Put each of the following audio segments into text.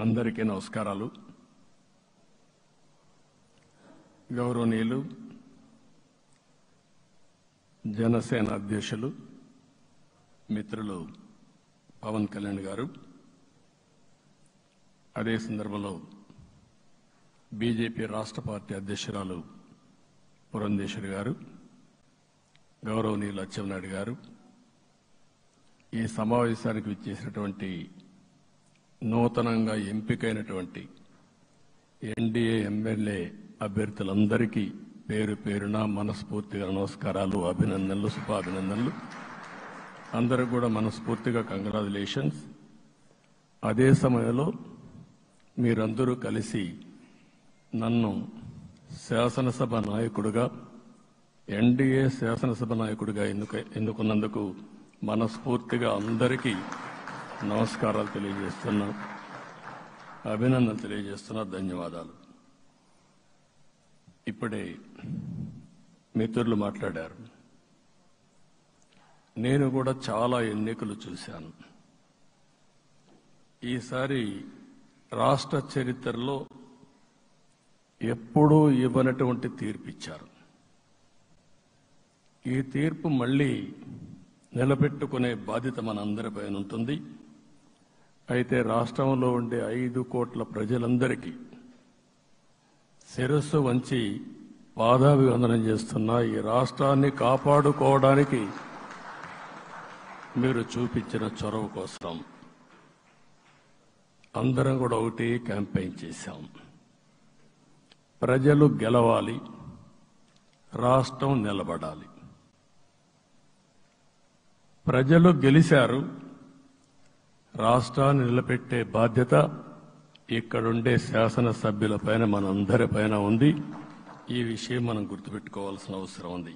అందరికీ నమస్కారాలు. గౌరవనీయులు జనసేన అధ్యక్షులు మిత్రులు పవన్ కళ్యాణ్ గారు, అదే సందర్భంలో బీజేపీ రాష్ట్ర పార్టీ అధ్యక్షురాలు పురంధేశ్వరి గారు, గౌరవనీయులు అచ్చెన్నాయుడు గారు, ఈ సమావేశానికి విచ్చేసినటువంటి నూతనంగా ఎంపికైనటువంటి ఎన్డీఏ ఎమ్మెల్యే అభ్యర్థులందరికీ పేరు పేరున మనస్ఫూర్తిగా నమస్కారాలు, అభినందనలు, శుభాభినందనలు. అందరికి కూడా మనస్ఫూర్తిగా కంగ్రాచులేషన్స్. అదే సమయంలో మీరందరూ కలిసి నన్ను శాసనసభ నాయకుడిగా, ఎన్డీఏ శాసనసభ నాయకుడిగా ఎన్నుకున్నందుకు మనస్ఫూర్తిగా అందరికీ నమస్కారాలు తెలియజేస్తున్నా, అభినందనలు తెలియజేస్తున్నా, ధన్యవాదాలు. ఇప్పుడే మిత్రులు మాట్లాడారు. నేను కూడా చాలా ఎన్నికలు చూశాను. ఈసారి రాష్ట్ర చరిత్రలో ఎప్పుడూ ఇవ్వనటువంటి తీర్పు ఇచ్చారు. ఈ తీర్పు మళ్ళీ నిలబెట్టుకునే బాధ్యత మనందరిపైన ఉంటుంది. అయితే రాష్ట్రంలో ఉండే 5 కోట్ల ప్రజలందరికీ శిరస్సు వంచి పాదాభివందనం చేస్తున్నా. ఈ రాష్ట్రాన్ని కాపాడుకోవడానికి మీరు చూపించిన చొరవ కోసం అందరం కూడా ఒకటి క్యాంపెయిన్ చేశాం. ప్రజలు గెలవాలి, రాష్ట్రం నిలబడాలి. ప్రజలు గెలిచారు. రాష్ట్రాన్ని నిలబెట్టే బాధ్యత ఇక్కడుండే శాసనసభ్యులపైన, మనందరిపైన ఉంది. ఈ విషయం మనం గుర్తుపెట్టుకోవాల్సిన అవసరం ఉంది.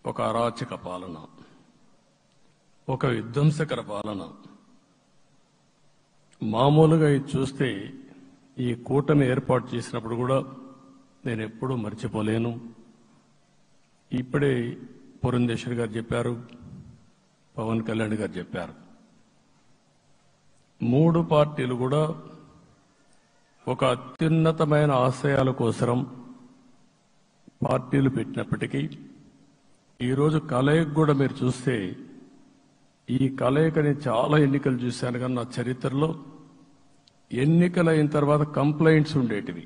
ఒక అరాచక పాలన, ఒక విధ్వంసకర పాలన. మామూలుగా ఇది చూస్తే ఈ కూటమి ఏర్పాటు చేసినప్పుడు కూడా నేను ఎప్పుడూ మర్చిపోలేను. ఇప్పుడే పురంధేశ్వరి గారు చెప్పారు, పవన్ కళ్యాణ్ గారు చెప్పారు. 3 పార్టీలు కూడా ఒక అత్యున్నతమైన ఆశయాల కోసం పార్టీలు పెట్టినప్పటికీ ఈరోజు కలయిక కూడా మీరు చూస్తే, ఈ కలయికని చాలా ఎన్నికలు చూశాను కానీ నా చరిత్రలో ఎన్నికలైన తర్వాత కంప్లైంట్స్ ఉండేటివి.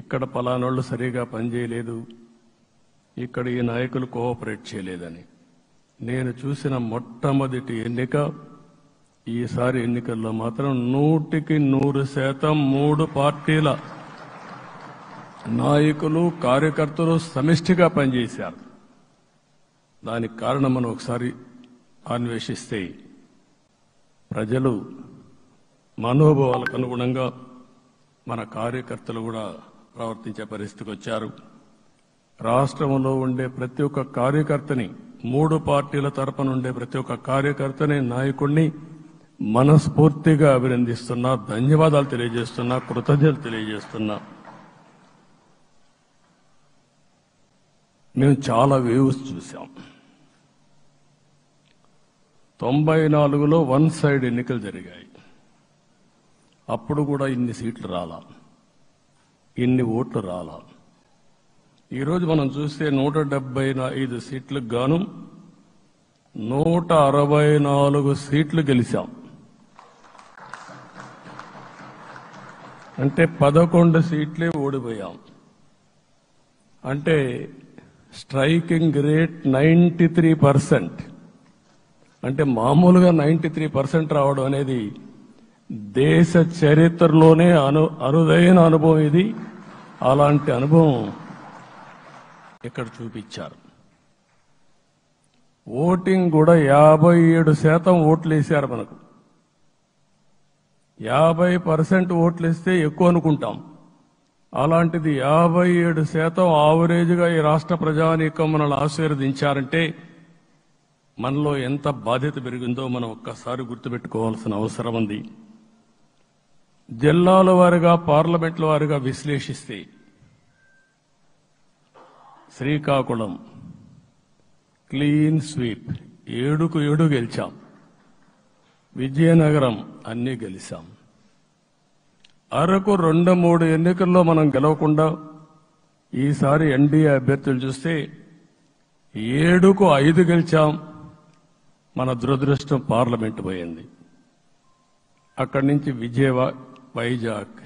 ఇక్కడ పలానోళ్ళు సరిగా పనిచేయలేదు, ఇక్కడ ఈ నాయకులు కోఆపరేట్ చేయలేదని. నేను చూసిన మొట్టమొదటి ఎన్నిక, ఈసారి ఎన్నికల్లో మాత్రం 100% 3 పార్టీల నాయకులు, కార్యకర్తలు సమిష్టిగా పనిచేశారు. దానికి కారణం మనం ఒకసారి అన్వేషిస్తే, ప్రజలు మనోభావాలకు అనుగుణంగా మన కార్యకర్తలు కూడా ప్రవర్తించే పరిస్థితికి వచ్చారు. రాష్ట్రంలో ఉండే ప్రతి ఒక్క కార్యకర్తని, 3 పార్టీల తరపున ఉండే ప్రతి ఒక్క కార్యకర్తని, నాయకుడిని మనస్ఫూర్తిగా అభినందిస్తున్నా, ధన్యవాదాలు తెలియజేస్తున్నా, కృతజ్ఞతలు తెలియజేస్తున్నా. మేము చాలా వేవ్స్ చూసాం. 94లో 1 సైడ్ ఎన్నికలు జరిగాయి. అప్పుడు కూడా ఇన్ని సీట్లు రాలా, ఇన్ని ఓట్లు రాలా. ఈరోజు మనం చూస్తే 175 సీట్లకు గాను 164 సీట్లు గెలిచాం. అంటే 11 సీట్లే ఓడిపోయాం. అంటే స్ట్రైకింగ్ రేట్ 93%. అంటే మామూలుగా 93% రావడం అనేది దేశ చరిత్రలోనే అరుదైన అనుభవం ఇది. అలాంటి అనుభవం ఇక్కడ చూపించారు. ఓటింగ్ కూడా 57% ఓట్లు వేశారు. మనకు 50% ఓట్లు ఇస్తే ఎక్కువ అనుకుంటాం. అలాంటిది 57% ఆవరేజ్గా ఈ రాష్ట్ర ప్రజానీకం మనల్ని ఆశీర్వదించారంటే మనలో ఎంత బాధ్యత పెరిగిందో మనం ఒక్కసారి గుర్తుపెట్టుకోవాల్సిన అవసరం ఉంది. జిల్లాల వారీగా, పార్లమెంట్ల వారీగా విశ్లేషిస్తే శ్రీకాకుళం క్లీన్ స్వీప్, 7కు 7 గెలిచాం. విజయనగరం అన్నీ గెలిచాం. అరకు 2-3 ఎన్నికల్లో మనం గెలవకుండా ఈసారి ఎన్డీఏ అభ్యర్థులు చూస్తే 7కు 5 గెలిచాం. మన దురదృష్టం పార్లమెంటు పోయింది. అక్కడి నుంచి వైజాగ్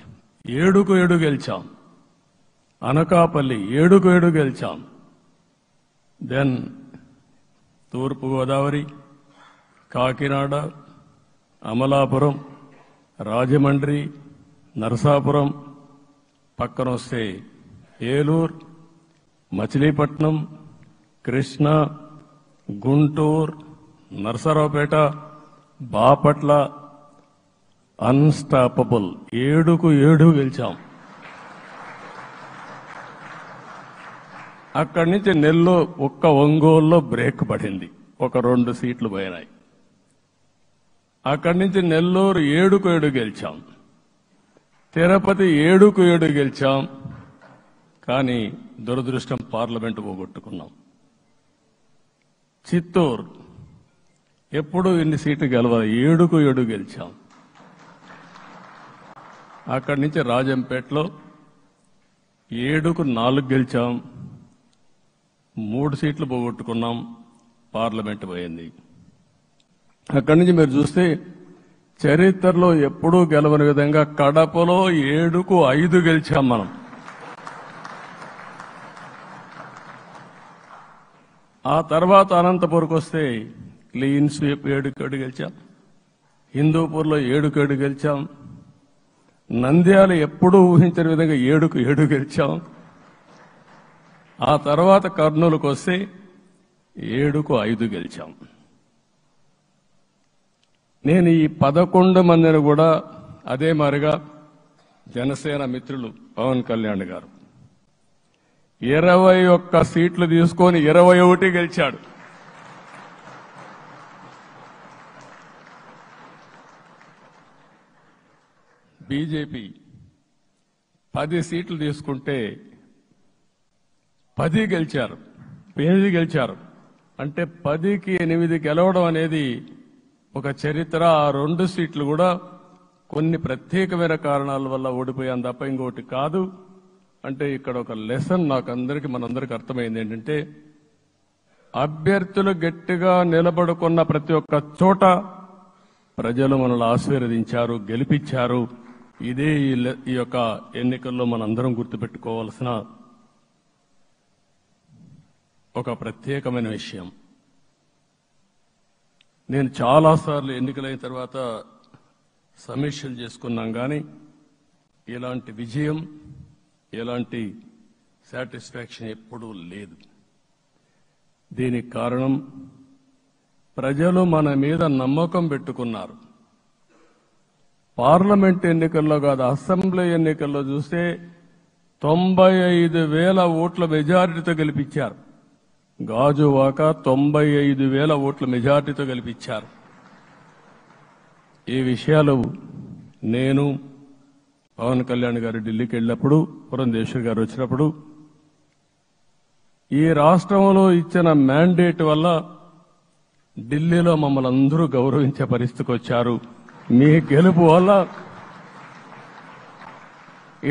7కు 7 గెలిచాం. అనకాపల్లి 7కు 7 గెలిచాం. దెన్ తూర్పు గోదావరి, కాకినాడ, అమలాపురం, రాజమండ్రి, నరసాపురం, పక్కన వస్తే ఏలూరు, మచిలీపట్నం, కృష్ణా, గుంటూరు, నరసరావుపేట, బాపట్ల అన్స్టాపబుల్ 7కు 7 గెలిచాం. అక్కడి నుంచి ఒక్క ఒంగోలులో బ్రేక్ పడింది, ఒక 2 సీట్లు పోయినాయి. అక్కడి నుంచి నెల్లూరు 7కు 7 గెలిచాం. తిరుపతి 7కు 7 గెలిచాం. కానీ దురదృష్టం పార్లమెంటు పోగొట్టుకున్నాం. చిత్తూరు ఎప్పుడూ ఇన్ని సీట్లు గెలవాలి, 7కు 7 గెలిచాం. అక్కడి నుంచి రాజంపేటలో 7కు 4 గెలిచాం. 3 సీట్లు పోగొట్టుకున్నాం, పార్లమెంటు పోయింది. అక్కడి నుంచి మీరు చూస్తే చరిత్రలో ఎప్పుడూ గెలవని విధంగా కడపలో 7కు 5 గెలిచాం మనం. ఆ తర్వాత అనంతపురంకి వస్తే క్లీన్ స్వీప్ 7కు 7 గెలిచాం. హిందూపూర్లో 7కు 7 గెలిచాం. నంద్యాల ఎప్పుడూ ఊహించని విధంగా 7కు 7 గెలిచాం. ఆ తర్వాత కర్నూలుకు వస్తే 7కు 5 గెలిచాం. నేను ఈ 11 మందిని కూడా అదే మారిగా జనసేన మిత్రులు పవన్ కళ్యాణ్ గారు 21 సీట్లు తీసుకొని 21 గెలిచాడు. బీజేపీ 10 సీట్లు తీసుకుంటే 10 గెలిచారు, 8 గెలిచారు. అంటే 10కి 8 గెలవడం అనేది ఒక చరిత్ర. ఆ 2 సీట్లు కూడా కొన్ని ప్రత్యేకమైన కారణాల వల్ల ఓడిపోయాం తప్ప ఇంకోటి కాదు. అంటే ఇక్కడ ఒక లెసన్ మనందరికీ అర్థమైంది ఏంటంటే, అభ్యర్థులు గట్టిగా నిలబడుకున్న ప్రతి ఒక్క చోట ప్రజలు మనల్ని ఆశీర్వదించారు, గెలిపించారు. ఇదే ఈ యొక్క ఎన్నికల్లో మనందరం గుర్తుపెట్టుకోవాల్సిన ఒక ప్రత్యేకమైన విషయం. నేను చాలాసార్లు ఎన్నికలైన తర్వాత సమీక్షలు చేసుకున్నాం, కానీ ఇలాంటి విజయం, ఎలాంటి సాటిస్ఫాక్షన్ ఎప్పుడూ లేదు. దీనికి కారణం ప్రజలు మన మీద నమ్మకం పెట్టుకున్నారు. పార్లమెంట్ ఎన్నికల్లో కాదు, అసెంబ్లీ ఎన్నికల్లో చూస్తే 95,000 ఓట్ల మెజారిటీతో గెలిపించారు. గాజువాక 95,000 ఓట్ల మెజారిటీతో గెలిపించారు. ఈ విషయాలు నేను పవన్ కళ్యాణ్ గారు ఢిల్లీకి వెళ్ళినప్పుడు, పురంధేశ్వరి గారు వచ్చినప్పుడు, ఈ రాష్ట్రంలో ఇచ్చిన మ్యాండేట్ వల్ల ఢిల్లీలో మమ్మల్ని అందరూ గౌరవించే పరిస్థితికి వచ్చారు. మీ గెలుపు వల్ల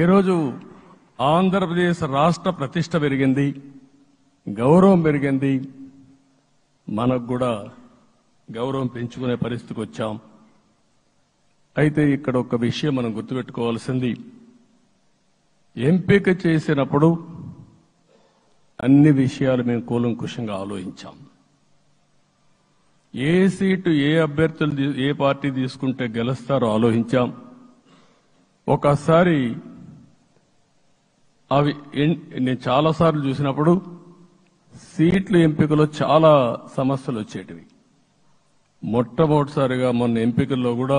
ఈరోజు ఆంధ్రప్రదేశ్ రాష్ట్ర ప్రతిష్ట పెరిగింది, గౌరవం పెరిగింది. మనకు కూడా గౌరవం పెంచుకునే పరిస్థితికి వచ్చాం. అయితే ఇక్కడ ఒక విషయం మనం గుర్తుపెట్టుకోవాల్సింది, ఎంపిక చేసినప్పుడు అన్ని విషయాలు మేము కూలంకుషంగా ఆలోచించాం. ఏ సీటు ఏ అభ్యర్థులు ఏ పార్టీ తీసుకుంటే గెలుస్తారో ఆలోచించాం. ఒకసారి అవి నేను చాలాసార్లు చూసినప్పుడు సీట్ల ఎంపికలో చాలా సమస్యలు వచ్చేటివి. మొట్టమొదటిసారిగా మొన్న ఎంపికల్లో కూడా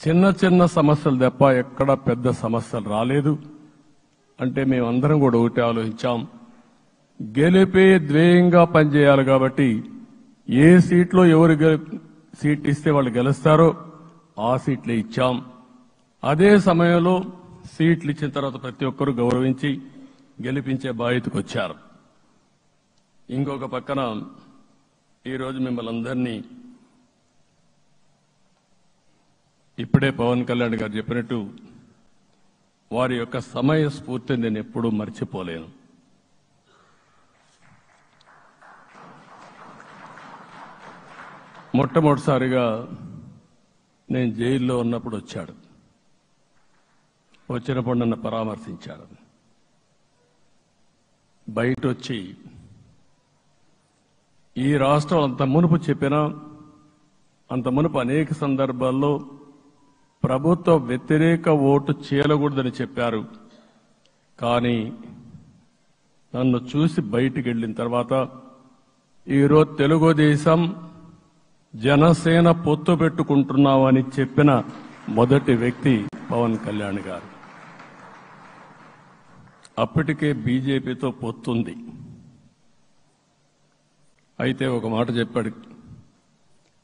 చిన్న చిన్న సమస్యలు తప్ప ఎక్కడ పెద్ద సమస్యలు రాలేదు. అంటే మేమందరం కూడా ఒకటి ఆలోచించాం, గెలిపే ధ్యేయంగా పనిచేయాలి. కాబట్టి ఏ సీట్లో ఎవరు సీట్ ఇస్తే వాళ్ళు గెలుస్తారో ఆ సీట్లే ఇచ్చాం. అదే సమయంలో సీట్లు ఇచ్చిన తర్వాత ప్రతి ఒక్కరూ గౌరవించి గెలిపించే బాధ్యతకు వచ్చారు. ఇంకొక పక్కన ఈరోజు మిమ్మల్ని అందరినీ ఇప్పుడే పవన్ కళ్యాణ్ గారు చెప్పినట్టు వారి యొక్క సమయ స్ఫూర్తిని నేను ఎప్పుడూ మర్చిపోలేను. మొట్టమొదటిసారిగా నేను జైల్లో ఉన్నప్పుడు వచ్చాడు. వచ్చినప్పుడు నన్ను పరామర్శించాడు. బయట వచ్చి ఈ రాష్ట్రం అంత మునుపు చెప్పినా, అంత మునుపు అనేక సందర్భాల్లో ప్రభుత్వ వ్యతిరేక ఓటు చేయకూడదని చెప్పారు. కానీ నన్ను చూసి బయటికి వెళ్ళిన తర్వాత ఈరోజు తెలుగుదేశం జనసేన పొత్తు పెట్టుకుంటున్నామని చెప్పిన మొదటి వ్యక్తి పవన్ కళ్యాణ్ గారు. అప్పటికే బీజేపీతో పొత్తుంది. అయితే ఒక మాట చెప్పాడు,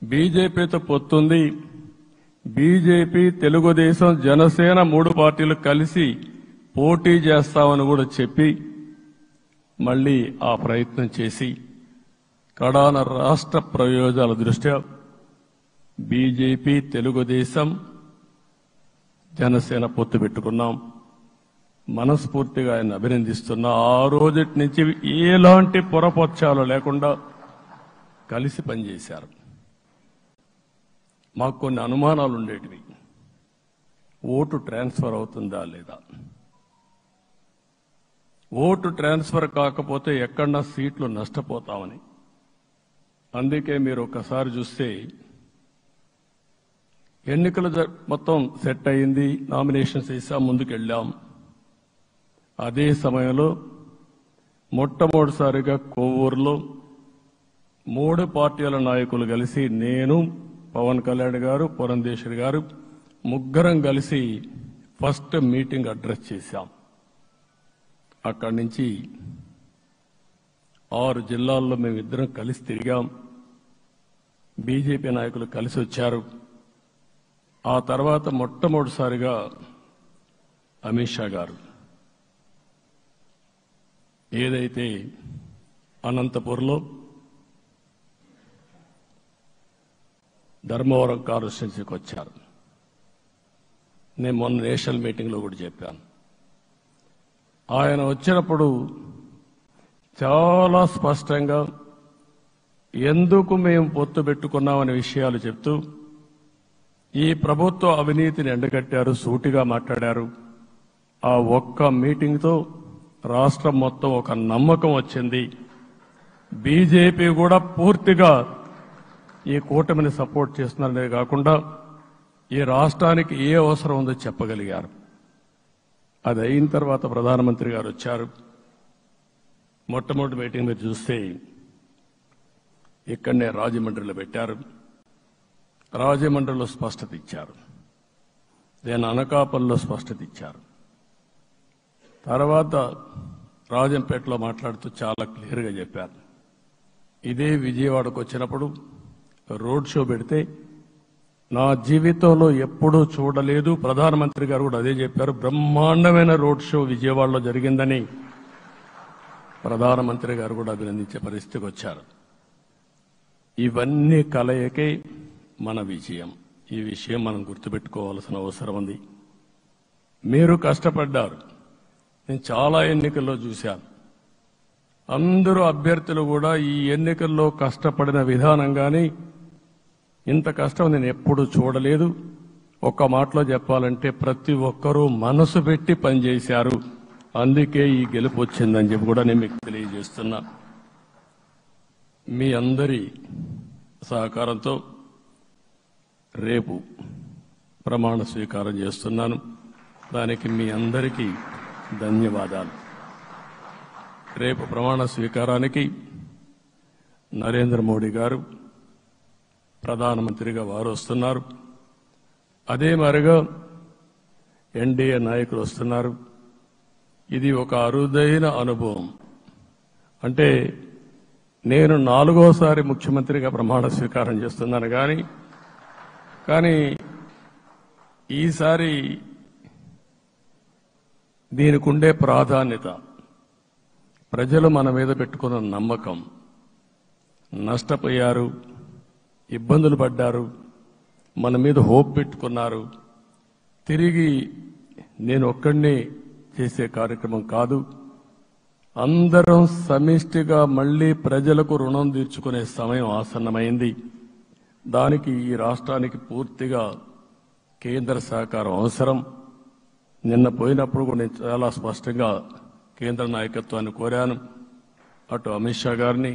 బీజేపీతో పొత్తుంది, బీజేపీ, తెలుగుదేశం, జనసేన 3 పార్టీలు కలిసి పోటీ చేస్తామని కూడా చెప్పి మళ్లీ ఆ ప్రయత్నం చేసి కడాన రాష్ట్ర ప్రయోజనాల దృష్ట్యా బీజేపీ, తెలుగుదేశం, జనసేన పొత్తు పెట్టుకున్నాం. మనస్ఫూర్తిగా ఆయన అభినందిస్తున్నా. ఆ రోజటి నుంచి ఎలాంటి పొరపక్షాలు లేకుండా కలిసి పనిచేశారు. మాకు కొన్ని అనుమానాలు ఉండేటివి. ఓటు ట్రాన్స్ఫర్ అవుతుందా లేదా, ఓటు ట్రాన్స్ఫర్ కాకపోతే ఎక్కడన్నా సీట్లు నష్టపోతామని. అందుకే మీరు ఒకసారి చూస్తే ఎన్నికలు మొత్తం సెట్ అయింది, నామినేషన్స్ వేసాం, ముందుకెళ్ళాం. అదే సమయంలో మొట్టమొదటిసారిగా కొవ్వూరులో 3 పార్టీల నాయకులు కలిసి, నేను, పవన్ కళ్యాణ్ గారు, పురంధేశ్వరి గారు, ముగ్గురం కలిసి ఫస్ట్ మీటింగ్ అడ్రస్ చేశాం. అక్కడి నుంచి 6 జిల్లాల్లో మేమిద్దరం కలిసి తిరిగాం. బీజేపీ నాయకులు కలిసి వచ్చారు. ఆ తర్వాత మొట్టమొదటిసారిగా అమిత్ షా గారు ఏదైతే అనంతపూర్లో ధర్మవరం కాన్స్టిట్యున్సీకి వచ్చారు. నేను మొన్న నేషనల్ మీటింగ్లో కూడా చెప్పాను. ఆయన వచ్చినప్పుడు చాలా స్పష్టంగా ఎందుకు మేము పొత్తు పెట్టుకున్నామనే విషయాలు చెప్తూ ఈ ప్రభుత్వ అవినీతిని ఎండగట్టారు, సూటిగా మాట్లాడారు. ఆ ఒక్క మీటింగ్తో రాష్ట్రం మొత్తం ఒక నమ్మకం వచ్చింది. బీజేపీ కూడా పూర్తిగా ఈ కూటమిని సపోర్ట్ చేస్తున్నారనే కాకుండా ఈ రాష్ట్రానికి ఏ అవసరం ఉందో చెప్పగలిగారు. అది అయిన తర్వాత ప్రధానమంత్రి గారు వచ్చారు. మొట్టమొదటి మీటింగ్ మీరు చూస్తే ఇక్కడనే రాజమండ్రిలో పెట్టారు. రాజమండ్రిలో స్పష్టత ఇచ్చారు. నేను అనకాపల్లిలో స్పష్టత ఇచ్చారు. తర్వాత రాజంపేటలో మాట్లాడుతూ చాలా క్లియర్గా చెప్పారు. ఇదే విజయవాడకు వచ్చినప్పుడు రోడ్ షో పెడితే నా జీవితంలో ఎప్పుడూ చూడలేదు, ప్రధానమంత్రి గారు కూడా అదే చెప్పారు, బ్రహ్మాండమైన రోడ్ షో విజయవాడలో జరిగిందని ప్రధానమంత్రి గారు కూడా అభినందించే పరిస్థితికి వచ్చారు. ఇవన్నీ కలయికే మన విజయం. ఈ విషయం మనం గుర్తుపెట్టుకోవాల్సిన అవసరం ఉంది. మీరు కష్టపడ్డారు. నేను చాలా ఎన్నికల్లో చూశాను. అందరూ అభ్యర్థులు కూడా ఈ ఎన్నికల్లో కష్టపడిన విధానం కానీ ఇంత కష్టం నేను ఎప్పుడూ చూడలేదు. ఒక్క మాటలో చెప్పాలంటే ప్రతి ఒక్కరూ మనసు పెట్టి పనిచేశారు. అందుకే ఈ గెలుపు వచ్చిందని చెప్పి కూడా నేను మీకు తెలియజేస్తున్నా. మీ అందరి సహకారంతో రేపు ప్రమాణ స్వీకారం చేస్తున్నాను. దానికి మీ అందరికీ ధన్యవాదాలు. రేపు ప్రమాణ స్వీకారానికి నరేంద్ర మోడీ గారు ప్రధానమంత్రిగా వారు వస్తున్నారు. అదే మరిగా ఎన్డీఏ నాయకులు వస్తున్నారు. ఇది ఒక అరుదైన అనుభవం. అంటే నేను 4వసారి ముఖ్యమంత్రిగా ప్రమాణ స్వీకారం చేస్తున్నాను కానీ ఈసారి దీనికి ఉండే ప్రాధాన్యత, ప్రజలు మన మీద పెట్టుకున్న నమ్మకం, నష్టపోయారు, ఇబ్బందులు పడ్డారు, మన మీద హోప్ పెట్టుకున్నారు. తిరిగి నేను ఒక్కడినే చేసే కార్యక్రమం కాదు. అందరం సమిష్టిగా మళ్లీ ప్రజలకు రుణం తీర్చుకునే సమయం ఆసన్నమైంది. దానికి ఈ రాష్ట్రానికి పూర్తిగా కేంద్ర సహకారం అవసరం. నిన్న పోయినప్పుడు కూడా నేను చాలా స్పష్టంగా కేంద్ర నాయకత్వాన్ని కోరాను. అటు అమిత్ షా గారిని,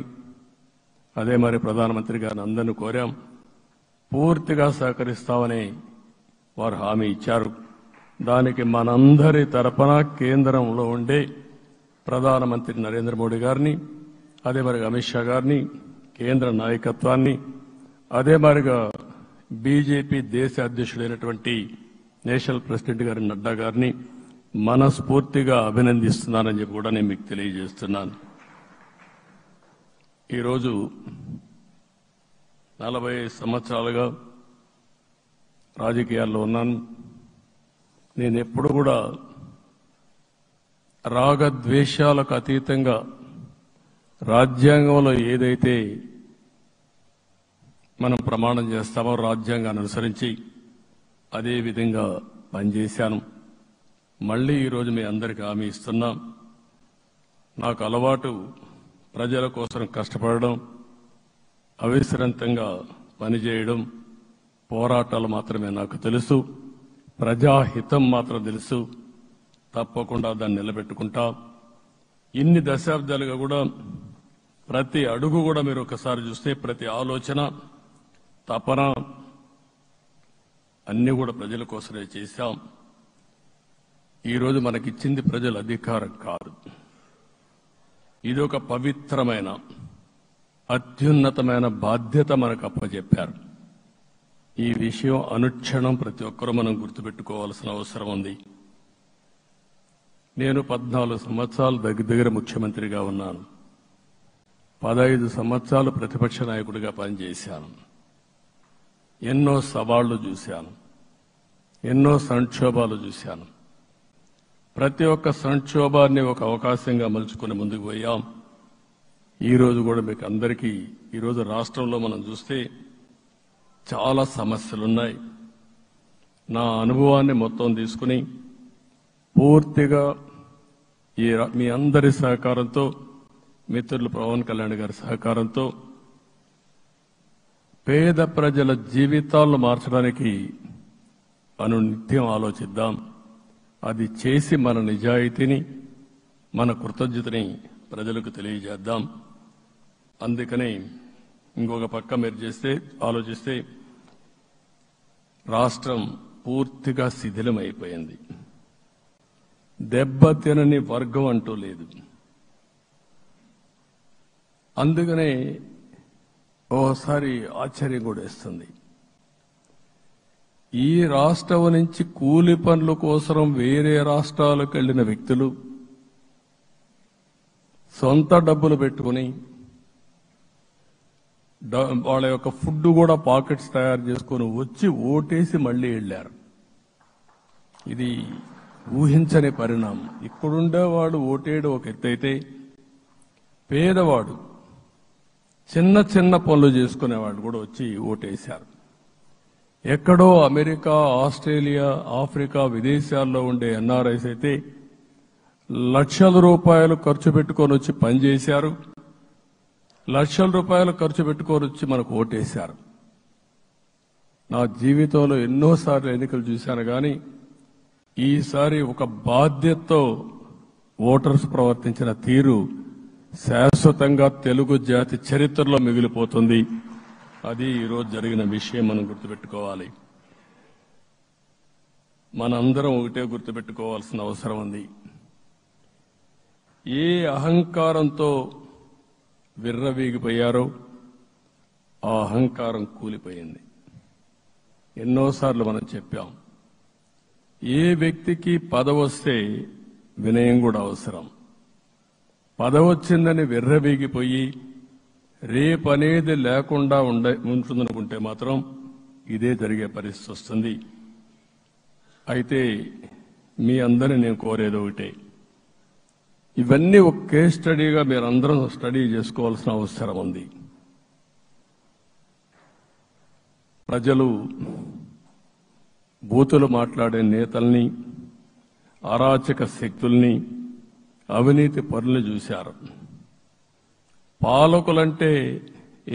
అదే మరి ప్రధానమంత్రి గారిని అందరినీ కోరాం. పూర్తిగా సహకరిస్తామని వారు హామీ ఇచ్చారు. దానికి మనందరి తరపున కేంద్రంలో ఉండే ప్రధానమంత్రి నరేంద్ర మోడీ గారిని, అదే మరి అమిత్ షా గారిని, కేంద్ర నాయకత్వాన్ని, అదే మరిగా బీజేపీ దేశ అధ్యక్షుడైనటువంటి నేషనల్ ప్రెసిడెంట్ గారి నడ్డా గారిని మనస్ఫూర్తిగా అభినందిస్తున్నానని చెప్పి కూడా నేను మీకు తెలియజేస్తున్నాను. ఈరోజు 40 సంవత్సరాలుగా రాజకీయాల్లో ఉన్నాను. నేను ఎప్పుడు కూడా రాగద్వేషాలకు అతీతంగా రాజ్యాంగంలో ఏదైతే మనం ప్రమాణం చేస్తామో రాజ్యాంగాన్ని అనుసరించి అదే విధంగా పనిచేశాను. మళ్లీ ఈరోజు మీ అందరికీ హామీ ఇస్తున్నాం. నాకు అలవాటు ప్రజల కోసం కష్టపడడం, అవిశ్రాంతంగా పనిచేయడం, పోరాటాలు మాత్రమే నాకు తెలుసు. ప్రజాహితం మాత్రం తెలుసు. తప్పకుండా దాన్ని నిలబెట్టుకుంటా. ఇన్ని దశాబ్దాలుగా కూడా ప్రతి అడుగు కూడా మీరు ఒకసారి చూస్తే ప్రతి ఆలోచన, తపన అన్ని కూడా ప్రజల కోసమే చేశాం. ఈరోజు మనకిచ్చింది ప్రజల అధికారం కాదు. ఇది ఒక పవిత్రమైన అత్యున్నతమైన బాధ్యత మనకు అప్పచెప్పారు. ఈ విషయం అనుక్షణం ప్రతి ఒక్కరూ మనం గుర్తుపెట్టుకోవాల్సిన అవసరం ఉంది. నేను 14 సంవత్సరాలు దగ్గర ముఖ్యమంత్రిగా ఉన్నాను. 15 సంవత్సరాలు ప్రతిపక్ష నాయకుడిగా పనిచేశాను. ఎన్నో సవాళ్లు చూశాను, ఎన్నో సంక్షోభాలు చూశాను. ప్రతి ఒక్క సంక్షోభాన్ని ఒక అవకాశంగా మలుచుకుని ముందుకు పోయాం. ఈరోజు కూడా మీకు అందరికీ ఈరోజు రాష్ట్రంలో మనం చూస్తే చాలా సమస్యలున్నాయి. నా అనుభవాన్ని మొత్తం తీసుకుని పూర్తిగా మీ అందరి సహకారంతో, మిత్రులు పవన్ కళ్యాణ్ గారి సహకారంతో పేద ప్రజల జీవితాలను మార్చడానికి అనునిత్యం ఆలోచిద్దాం. అది చేసి మన నిజాయితీని, మన కృతజ్ఞతని ప్రజలకు తెలియజేద్దాం. అందుకని ఇంకొక పక్క మీరు ఆలోచిస్తే రాష్ట్రం పూర్తిగా శిథిలమైపోయింది. దెబ్బతినని వర్గం అంటూ లేదు. అందుకనే ఓసారి ఆశ్చర్యం కూడా వేస్తుంది. ఈ రాష్ట్రం నుంచి కూలి పనుల కోసం వేరే రాష్ట్రాలకు వెళ్లిన వ్యక్తులు సొంత డబ్బులు పెట్టుకుని వాళ్ళ యొక్క ఫుడ్ కూడా పాకెట్స్ తయారు చేసుకుని వచ్చి ఓటేసి మళ్లీ వెళ్లారు. ఇది ఊహించని పరిణామం. ఇక్కడుండేవాడు ఓటేయడం ఒక ఎత్తైతే, పేదవాడు చిన్న చిన్న పనులు చేసుకునేవాడు కూడా వచ్చి ఓటేశారు. ఎక్కడో అమెరికా, ఆస్ట్రేలియా, ఆఫ్రికా, విదేశాల్లో ఉండే ఎన్ఆర్ఐస్ అయితే లక్షల రూపాయలు ఖర్చు పెట్టుకొని వచ్చి పనిచేశారు. లక్షల రూపాయలు ఖర్చు పెట్టుకొని వచ్చి మనకు ఓటేశారు. నా జీవితంలో ఎన్నోసార్లు ఎన్నికలు చూశాను, కానీ ఈసారి ఒక బాధ్యతతో ఓటర్స్ ప్రవర్తించిన తీరు శాశ్వతంగా తెలుగు జాతి చరిత్రలో మిగిలిపోతుంది. అది ఈరోజు జరిగిన విషయం మనం గుర్తుపెట్టుకోవాలి. మనందరం ఒకటే గుర్తుపెట్టుకోవాల్సిన అవసరం ఉంది. ఏ అహంకారంతో విర్రవీగిపోయారో ఆ అహంకారం కూలిపోయింది. ఎన్నోసార్లు మనం చెప్పాం, ఏ వ్యక్తికి పదవొస్తే వినయం కూడా అవసరం. పదవొచ్చిందని విర్రవీగిపోయి రేపనేది లేకుండా ఉంటుందనుకుంటే మాత్రం ఇదే జరిగే పరిస్థితి వస్తుంది. అయితే మీ అందరినీ నేను కోరేది ఒకటే, ఇవన్నీ ఒక కేస్ స్టడీగా మీరందరం స్టడీ చేసుకోవాల్సిన అవసరం ఉంది. ప్రజలు బూతులు మాట్లాడే నేతల్ని, అరాచక శక్తుల్ని, అవినీతి పరుల్ని చూశారు. పాలకులంటే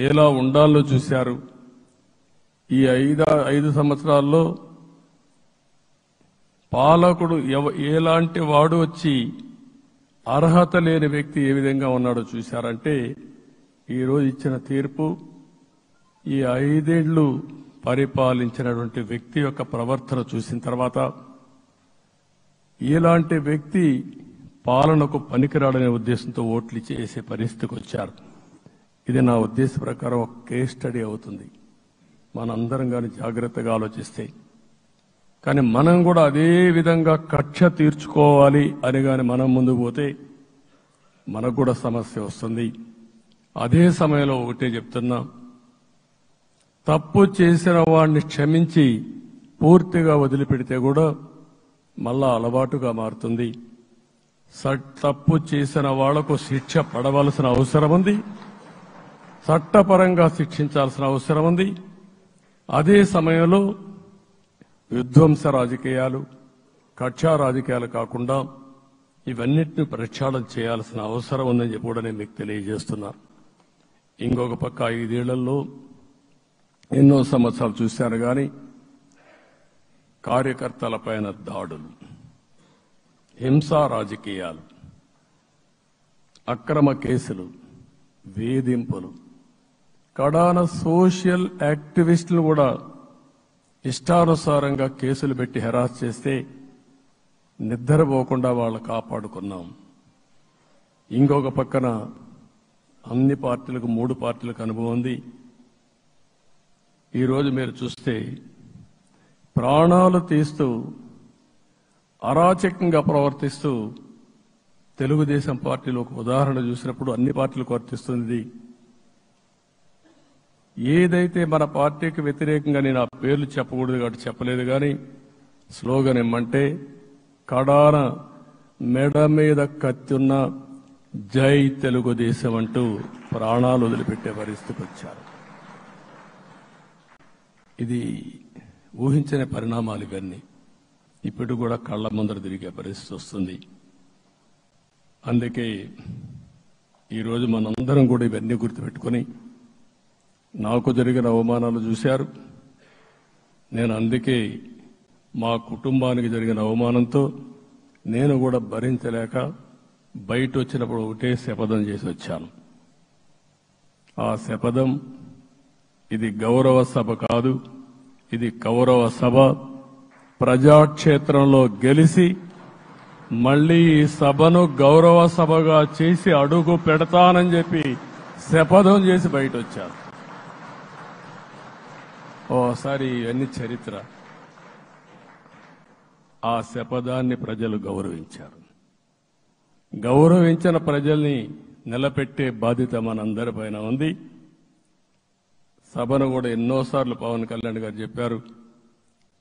ఎలా ఉండాలో చూశారు. ఈ 5 సంవత్సరాల్లో పాలకుడు ఎలాంటి వాడు వచ్చి అర్హత లేని వ్యక్తి ఏ విధంగా ఉన్నాడో చూశారంటే, ఈరోజు ఇచ్చిన తీర్పు ఈ 5 ఏళ్లు పరిపాలించినటువంటి వ్యక్తి యొక్క ప్రవర్తన చూసిన తర్వాత ఇలాంటి వ్యక్తి పాలనకు పనికిరాడనే ఉద్దేశంతో ఓట్లు చేసే పరిస్థితికి వచ్చారు. ఇది నా ఉద్దేశ ప్రకారం ఒక కేస్ స్టడీ అవుతుంది, మనందరం కానీ జాగ్రత్తగా ఆలోచిస్తే. కానీ మనం కూడా అదే విధంగా కక్ష తీర్చుకోవాలి అని కానీ మనం ముందుకు పోతే మనకు కూడా సమస్య వస్తుంది. అదే సమయంలో ఒకటే చెప్తున్నా, తప్పు చేసిన వాడిని క్షమించి పూర్తిగా వదిలిపెడితే కూడా మళ్ళా అలవాటుగా మారుతుంది. తప్పు చేసిన వాళ్లకు శిక్ష పడవలసిన అవసరం ఉంది, చట్టపరంగా శిక్షించాల్సిన అవసరం ఉంది. అదే సమయంలో విధ్వంస రాజకీయాలు, కక్షా రాజకీయాలు కాకుండా ఇవన్నిటిని ప్రక్షాళన చేయాల్సిన అవసరం ఉందని చెప్పి కూడా నేను మీకు తెలియజేస్తున్నా. ఇంకొక పక్క 5 ఏళ్లలో ఎన్నో సంవత్సరాలు చూశారు కానీ కార్యకర్తలపైన దాడులు, హింసా రాజకీయాలు, అక్రమ కేసులు, వేధింపులు, కడాన సోషల్ యాక్టివిస్టులు కూడా ఇష్టానుసారంగా కేసులు పెట్టి హెరాస్ చేస్తే నిద్రపోకుండా వాళ్ళు కాపాడుకున్నాం. ఇంకొక పక్కన అన్ని పార్టీలకు 3 పార్టీలకు అనుభవం ఉంది. ఈరోజు మీరు చూస్తే ప్రాణాలు తీస్తూ అరాచకంగా ప్రవర్తిస్తూ తెలుగుదేశం పార్టీలో ఒక ఉదాహరణ చూసినప్పుడు అన్ని పార్టీలకు వర్తిస్తుంది. ఏదైతే మన పార్టీకి వ్యతిరేకంగా నేను ఆ పేర్లు చెప్పకూడదు కాబట్టి చెప్పలేదు కానీ స్లోగన్ ఏమంటే కడాన మెడ మీద కత్తున్న జై తెలుగుదేశం అంటూ ప్రాణాలు వదిలిపెట్టే పరిస్థితికి వచ్చారు. ఇది ఊహించని పరిణామాలు ఇవన్నీ. ఇప్పుడు కూడా కళ్ల ముందర తిరిగే పరిస్థితి వస్తుంది. అందుకే ఈరోజు మనందరం కూడా ఇవన్నీ గుర్తుపెట్టుకుని, నాకు జరిగిన అవమానాలు చూశారు. నేను అందుకే మా కుటుంబానికి జరిగిన అవమానంతో నేను కూడా భరించలేక బయట వచ్చినప్పుడు ఒకటే శపథం చేసి వచ్చాను. ఆ శపథం ఇది గౌరవ సభ కాదు, ఇది కౌరవ సభ. ప్రజాక్షేత్రంలో గెలిచి మళ్లీ ఈ సభను గౌరవ సభగా చేసి అడుగు పెడతానని చెప్పి శపథం చేసి బయట వచ్చాను. ఓసారి ఇవన్నీ చరిత్ర. ఆ శపథాన్ని ప్రజలు గౌరవించారు. గౌరవించిన ప్రజల్ని నిలబెట్టే బాధ్యత మనందరిపైన ఉంది. సభను కూడా ఎన్నోసార్లు పవన్ కళ్యాణ్ గారు చెప్పారు,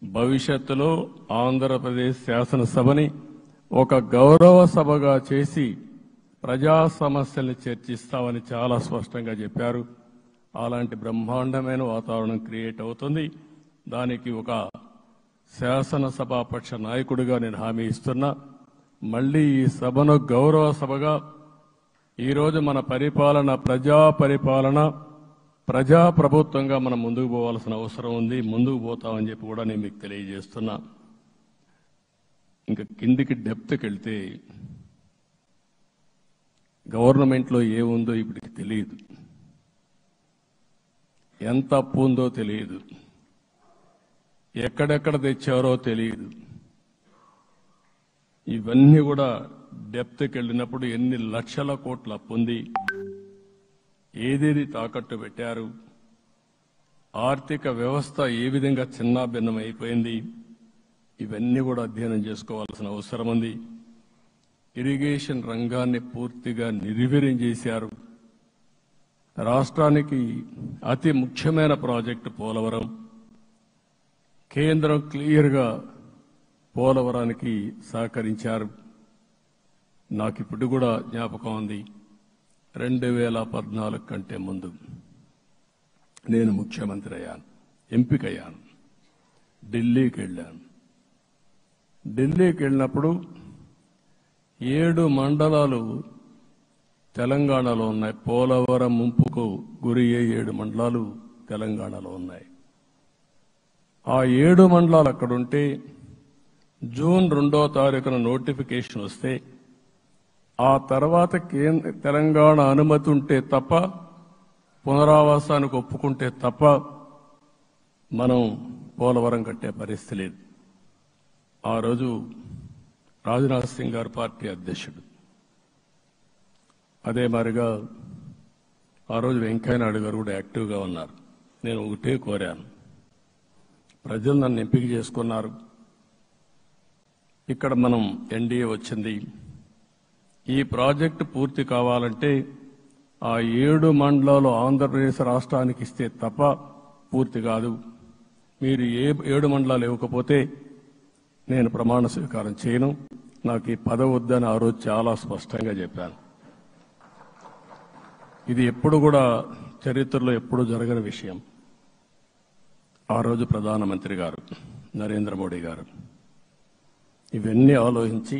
భవిష్యత్తులో ఆంధ్రప్రదేశ్ శాసనసభని ఒక గౌరవ సభగా చేసి ప్రజా సమస్యల్ని చర్చిస్తామని చాలా స్పష్టంగా చెప్పారు. అలాంటి బ్రహ్మాండమైన వాతావరణం క్రియేట్ అవుతుంది. దానికి ఒక శాసనసభాపక్ష నాయకుడిగా నేను హామీ ఇస్తున్నా. మళ్లీ ఈ సభను గౌరవ సభగా, ఈరోజు మన పరిపాలన ప్రజా పరిపాలన, ప్రజా ప్రభుత్వంగా మనం ముందుకు పోవాల్సిన అవసరం ఉంది. ముందుకు పోతామని చెప్పి కూడా నేను మీకు తెలియజేస్తున్నా. ఇంకా కిందికి డెప్త్కి వెళ్తే గవర్నమెంట్లో ఏముందో ఇప్పటికి తెలియదు, ఎంత అప్పు ఉందో తెలియదు, ఎక్కడెక్కడ తెచ్చారో తెలియదు. ఇవన్నీ కూడా డెప్త్కి వెళ్ళినప్పుడు ఎన్ని లక్షల కోట్ల అప్పు ఉంది, ఏదేది తాకట్టు పెట్టారు, ఆర్థిక వ్యవస్థ ఏ విధంగా చిన్నాభిన్నం అయిపోయింది, ఇవన్నీ కూడా అధ్యయనం చేసుకోవాల్సిన అవసరం ఉంది. ఇరిగేషన్ రంగాన్ని పూర్తిగా నిర్వీర్యం చేశారు. రాష్ట్రానికి అతి ముఖ్యమైన ప్రాజెక్టు పోలవరం. కేంద్రం క్లియర్గా పోలవరానికి సహకరించారు. నాకు ఇప్పుడు కూడా జ్ఞాపకం ఉంది, 2014 కంటే ముందు నేను ముఖ్యమంత్రి అయ్యాను, ఎంపికయ్యాను. ఢిల్లీకి వెళ్ళాను. ఢిల్లీకి వెళ్ళినప్పుడు 7 మండలాలు తెలంగాణలో ఉన్నాయి. పోలవరం ముంపుకు గురి అయ్యే 7 మండలాలు తెలంగాణలో ఉన్నాయి. ఆ 7 మండలాలు అక్కడుంటే జూన్ 2వ తారీఖున నోటిఫికేషన్ వస్తే ఆ తర్వాత తెలంగాణ అనుమతి ఉంటే తప్ప, పునరావాసానికి ఒప్పుకుంటే తప్ప మనం పోలవరం కట్టే పరిస్థితి లేదు. ఆ రోజు రాజ్నాథ్ సింగ్ గారు పార్టీ అధ్యక్షుడు. అదే మాదిరిగా ఆ రోజు వెంకయ్య నాయుడు గారు కూడా యాక్టివ్గా ఉన్నారు. నేను ఒకటే కోరాను, ప్రజలు నన్ను ఎంపిక చేసుకున్నారు, ఇక్కడ మనం ఎన్డీఏ వచ్చింది, ఈ ప్రాజెక్టు పూర్తి కావాలంటే ఆ 7 మండలాలు ఆంధ్రప్రదేశ్ రాష్ట్రానికి ఇస్తే తప్ప పూర్తి కాదు. మీరు 7 మండలాలు ఇవ్వకపోతే నేను ప్రమాణ స్వీకారం చేయను, నాకు ఈ పదవి వద్దని ఆ రోజు చాలా స్పష్టంగా చెప్పాను. ఇది ఎప్పుడు కూడా చరిత్రలో ఎప్పుడు జరగని విషయం. ఆ రోజు ప్రధానమంత్రి గారు నరేంద్ర మోడీ గారు ఇవన్నీ ఆలోచించి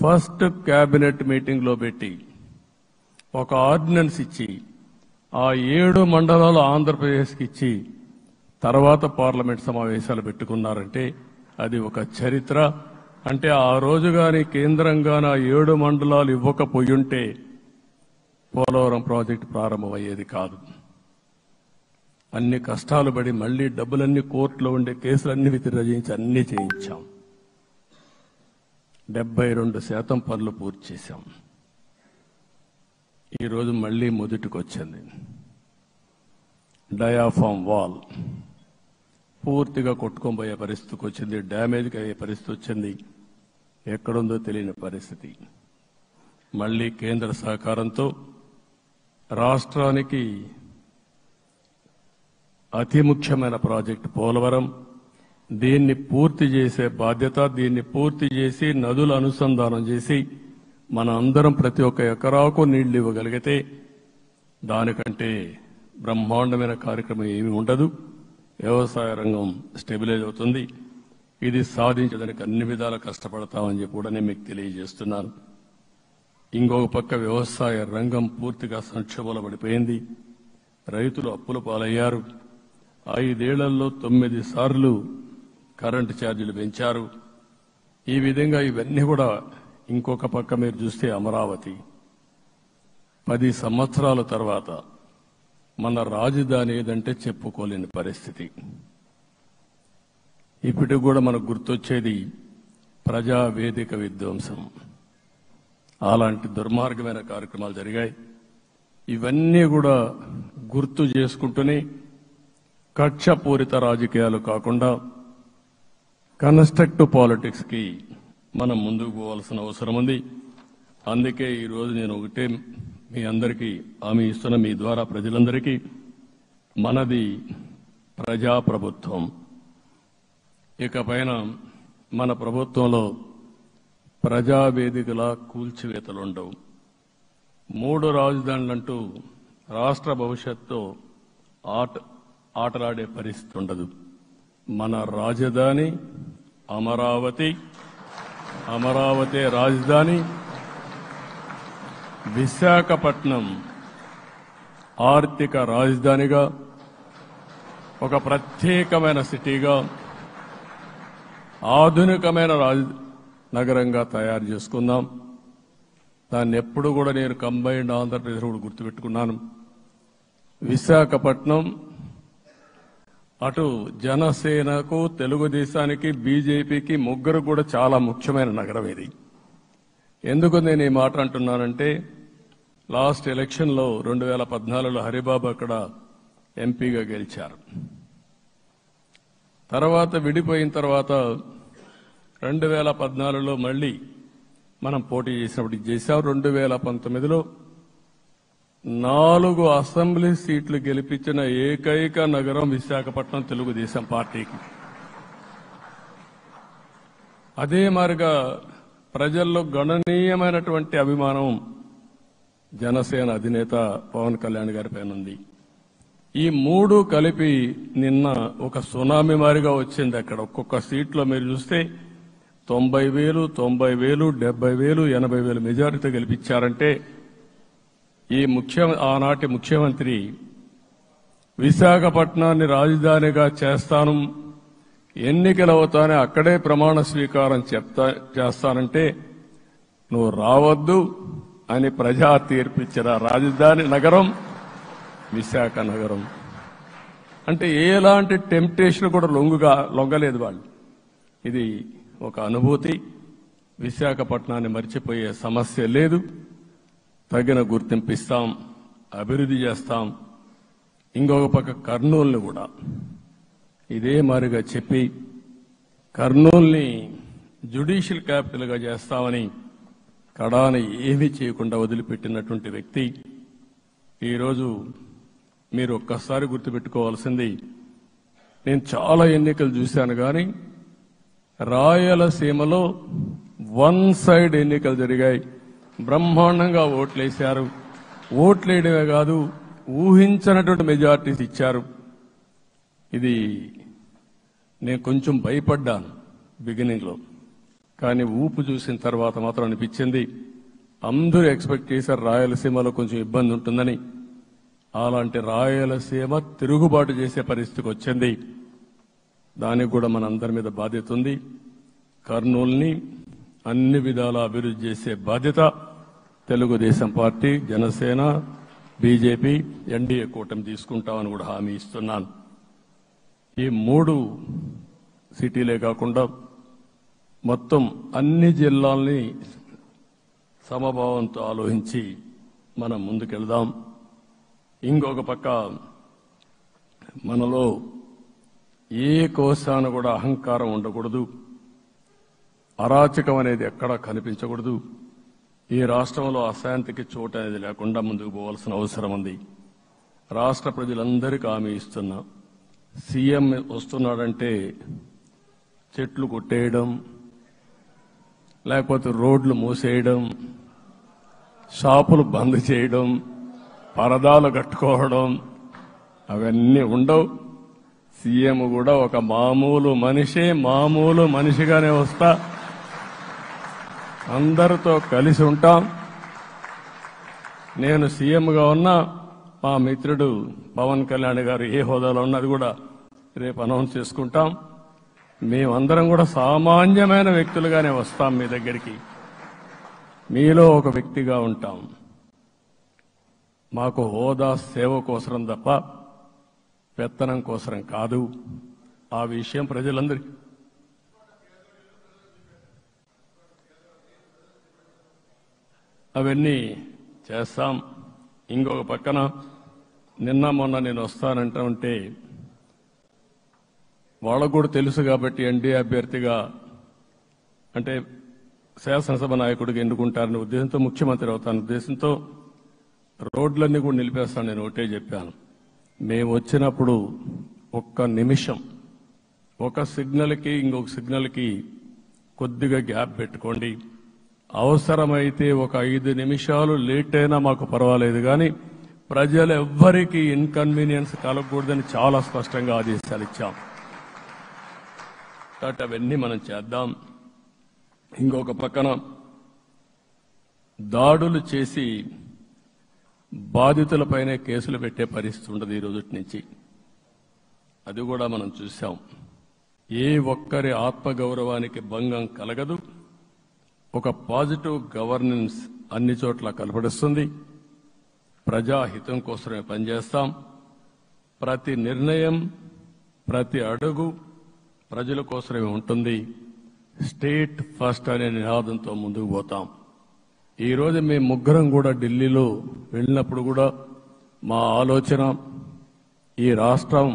ఫస్ట్ కేబినెట్ మీటింగ్లో పెట్టి ఒక ఆర్డినెన్స్ ఇచ్చి ఆ 7 మండలాలు ఆంధ్రప్రదేశ్కి ఇచ్చి తర్వాత పార్లమెంట్ సమావేశాలు పెట్టుకున్నారంటే అది ఒక చరిత్ర. అంటే ఆ రోజు గాని కేంద్రంగా 7 మండలాలు ఇవ్వకపోయుంటే పోలవరం ప్రాజెక్టు ప్రారంభమయ్యేది కాదు. అన్ని కష్టాలు పడి మళ్లీ డబ్బులన్నీ కోర్టులో ఉండే కేసులన్నీ విత్డ్రా చేయించి అన్నీ చేయించాం. 72% పనులు పూర్తి చేశాం. ఈరోజు మళ్లీ మొదటికి వచ్చింది. డయాఫామ్ వాల్ పూర్తిగా కొట్టుకోబోయే పరిస్థితికి వచ్చింది, డ్యామేజ్కి అయ్యే పరిస్థితి వచ్చింది, ఎక్కడుందో తెలియని పరిస్థితి. మళ్లీ కేంద్ర సహకారంతో రాష్ట్రానికి అతి ముఖ్యమైన ప్రాజెక్టు పోలవరం, దీన్ని పూర్తి చేసే బాధ్యత, దీన్ని పూర్తి చేసి నదుల అనుసంధానం చేసి మన అందరం ప్రతి ఒక్క ఎకరాకు నీళ్లు ఇవ్వగలిగితే దానికంటే బ్రహ్మాండమైన కార్యక్రమం ఏమీ ఉండదు. వ్యవసాయ రంగం స్టెబిలైజ్ అవుతుంది. ఇది సాధించడానికి అన్ని విధాలా కష్టపడతామని చెప్పి కూడా నేను మీకు తెలియజేస్తున్నాను. ఇంకొక పక్క వ్యవసాయ రంగం పూర్తిగా సంక్షోభంలో పడిపోయింది. రైతులు అప్పుల పాలయ్యారు. 5 ఏళ్లలో 9 సార్లు కరెంటు ఛార్జీలు పెంచారు. ఈ విధంగా ఇవన్నీ కూడా ఇంకొక పక్క మీరు చూస్తే అమరావతి 10 సంవత్సరాల తర్వాత మన రాజధాని ఏదంటే చెప్పుకోలేని పరిస్థితి. ఇప్పటికి కూడా మనకు గుర్తొచ్చేది ప్రజావేదిక విధ్వంసం. అలాంటి దుర్మార్గమైన కార్యక్రమాలు జరిగాయి. ఇవన్నీ కూడా గుర్తు చేసుకుంటూనే కక్షపూరిత రాజకీయాలు కాకుండా కన్స్ట్రక్టివ్ పాలిటిక్స్ కి మనం ముందుకు పోవాల్సిన అవసరం ఉంది. అందుకే ఈరోజు నేను ఒకటే మీ అందరికీ హామీ ఇస్తున్న, మీ ద్వారా ప్రజలందరికీ, మనది ప్రజాప్రభుత్వం. ఇకపైన మన ప్రభుత్వంలో ప్రజావేదికల కూల్చివేతలుండవు. 3 రాజధానులంటూ రాష్ట్ర భవిష్యత్తు ఆటలాడే పరిస్థితి ఉండదు. మన రాజధాని అమరావతి, అమరావతి రాజధాని. విశాఖపట్నం ఆర్థిక రాజధానిగా, ఒక ప్రత్యేకమైన సిటీగా, ఆధునికమైన నగరంగా తయారు చేసుకుందాం. దాన్ని ఎప్పుడు కూడా నేను కంబైన్డ్ ఆంధ్రప్రదేశ్ కూడా గుర్తుపెట్టుకున్నాను. విశాఖపట్నం అటు జనసేనకు, తెలుగుదేశానికి, బీజేపీకి ముగ్గురు కూడా చాలా ముఖ్యమైన నగరం ఇది. ఎందుకు నేను ఈ మాట అంటున్నానంటే, లాస్ట్ ఎలక్షన్లో 2014లో హరిబాబు అక్కడ ఎంపీగా గెలిచారు. తర్వాత విడిపోయిన తర్వాత 2014లో మళ్లీ మనం పోటీ చేసినప్పుడు చేశాం. 2019లో 4 అసెంబ్లీ సీట్లు గెలిపించిన ఏకైక నగరం విశాఖపట్నం తెలుగుదేశం పార్టీకి. అదే మాదిరిగా ప్రజల్లో గణనీయమైనటువంటి అభిమానం జనసేన అధినేత పవన్ కళ్యాణ్ గారి పైన ఉంది. ఈ మూడు కలిపి నిన్న ఒక సునామీ మారిగా వచ్చింది. అక్కడ ఒక్కొక్క సీట్లో మీరు చూస్తే 90,000, 90,000, 70,000, 80,000 మెజారిటీ గెలిపించారంటే ఆనాటి ముఖ్యమంత్రి విశాఖపట్నాన్ని రాజధానిగా చేస్తాను, ఎన్నికలవుతానే అక్కడే ప్రమాణ స్వీకారం చేస్తానంటే నువ్వు రావద్దు అని ప్రజా తీర్పిచ్చిన రాజధాని నగరం విశాఖ నగరం. అంటే ఎలాంటి టెంప్టేషన్ కూడా లొంగలేదు వాళ్ళు. ఇది ఒక అనుభూతి. విశాఖపట్నాన్ని మర్చిపోయే సమస్య లేదు. తగిన గుర్తింపు ఇస్తాం, అభివృద్ధి చేస్తాం. ఇంకొక పక్క కర్నూలుని కూడా ఇదే మారిగా చెప్పి కర్నూలుని జ్యుడిషియల్ క్యాపిటల్గా చేస్తామని కడాన ఏమీ చేయకుండా వదిలిపెట్టినటువంటి వ్యక్తి. ఈరోజు మీరు ఒక్కసారి గుర్తుపెట్టుకోవాల్సింది, నేను చాలా ఎన్నికలు చూశాను కానీ రాయలసీమలో వన్ సైడ్ ఎన్నికలు జరిగాయి. బ్రహ్మాండంగా ఓట్లేశారు. ఓట్లేయడమే కాదు, ఊహించనటువంటి మెజార్టీస్ ఇచ్చారు. ఇది నేను కొంచెం భయపడ్డాను బిగినింగ్లో, కానీ ఊపు చూసిన తర్వాత మాత్రం అనిపించింది అందరూ ఎక్స్పెక్ట్ చేశారు రాయలసీమలో కొంచెం ఇబ్బంది ఉంటుందని. అలాంటి రాయలసీమ తిరుగుబాటు చేసే పరిస్థితికి వచ్చింది. దానికి కూడా మనందరి మీద బాధ్యత ఉంది. కర్నూలుని అన్ని విధాలా అభివృద్ధి చేసే బాధ్యత Telugu Desam party, Janasena, BJP, NDA కూటమి తీసుకుంటామని కూడా హామీ ఇస్తున్నాను. ఈ 3 సిటీలే కాకుండా మొత్తం అన్ని జిల్లాల్ని సమభావంతో ఆలోచించి మనం ముందుకెళ్దాం. ఇంకొక పక్క మనలో ఏ కోశాన కూడా అహంకారం ఉండకూడదు, అరాచకం అనేది ఎక్కడా కనిపించకూడదు. ఈ రాష్ట్రంలో అశాంతికి చోటు అనేది లేకుండా ముందుకు పోవాల్సిన అవసరం ఉంది. రాష్ట్ర ప్రజలందరికీ హామీ ఇస్తున్నా, సీఎం వస్తున్నాడంటే చెట్లు కొట్టేయడం, లేకపోతే రోడ్లు మూసేయడం, షాపులు బంద్ చేయడం, పరదాలు కట్టుకోవడం అవన్నీ ఉండవు. సీఎం కూడా ఒక మామూలు మనిషిగానే వస్తా, అందరితో కలిసి ఉంటాం. నేను సీఎంగా ఉన్నా మా మిత్రుడు పవన్ కళ్యాణ్ గారు ఏ హోదాలో ఉన్నది కూడా రేపు అనౌన్స్ చేసుకుంటాం. మేమందరం కూడా సామాన్యమైన వ్యక్తులుగానే వస్తాం మీ దగ్గరికి, మీలో ఒక వ్యక్తిగా ఉంటాం. మాకు హోదా సేవ కోసరం తప్ప పెత్తనం కోసరం కాదు. ఆ విషయం ప్రజలందరికీ అవన్నీ చేస్తాం. ఇంకొక పక్కన నిన్న మొన్న నేను వస్తానంటే వాళ్ళకు కూడా తెలుసు కాబట్టి ఎన్డీఏ అభ్యర్థిగా అంటే శాసనసభ నాయకుడిగా ఎన్నుకుంటారనే ఉద్దేశంతో, ముఖ్యమంత్రి అవుతాను ఉద్దేశంతో రోడ్లన్నీ కూడా నిలిపేస్తాను. నేను ఒకటే చెప్పాను, మేము వచ్చినప్పుడు ఒక్క నిమిషం ఒక సిగ్నల్కి ఇంకొక సిగ్నల్కి కొద్దిగా గ్యాప్ పెట్టుకోండి. అవసరమైతే ఒక 5 నిమిషాలు లేట్ అయినా మాకు పర్వాలేదు, కానీ ప్రజలు ఎవ్వరికీ ఇన్కన్వీనియన్స్ కలగకూడదని చాలా స్పష్టంగా ఆదేశాలు ఇచ్చాం. కాబట్టి అవన్నీ మనం చేద్దాం. ఇంకొక పక్కన దాడులు చేసి బాధితులపైనే కేసులు పెట్టే పరిస్థితి ఉండదు ఈ రోజు నుంచి. అది కూడా మనం చూశాం. ఏ ఒక్కరి ఆత్మగౌరవానికి భంగం కలగదు. ఒక పాజిటివ్ గవర్నెన్స్ అన్ని చోట్ల కనపడుస్తుంది. ప్రజాహితం కోసమే పనిచేస్తాం. ప్రతి నిర్ణయం, ప్రతి అడుగు ప్రజల కోసమే ఉంటుంది. స్టేట్ ఫస్ట్ అనే నినాదంతో ముందుకు పోతాం. ఈ రోజు మేము ముగ్గురం కూడా ఢిల్లీలో వెళ్ళినప్పుడు కూడా మా ఆలోచన ఈ రాష్ట్రం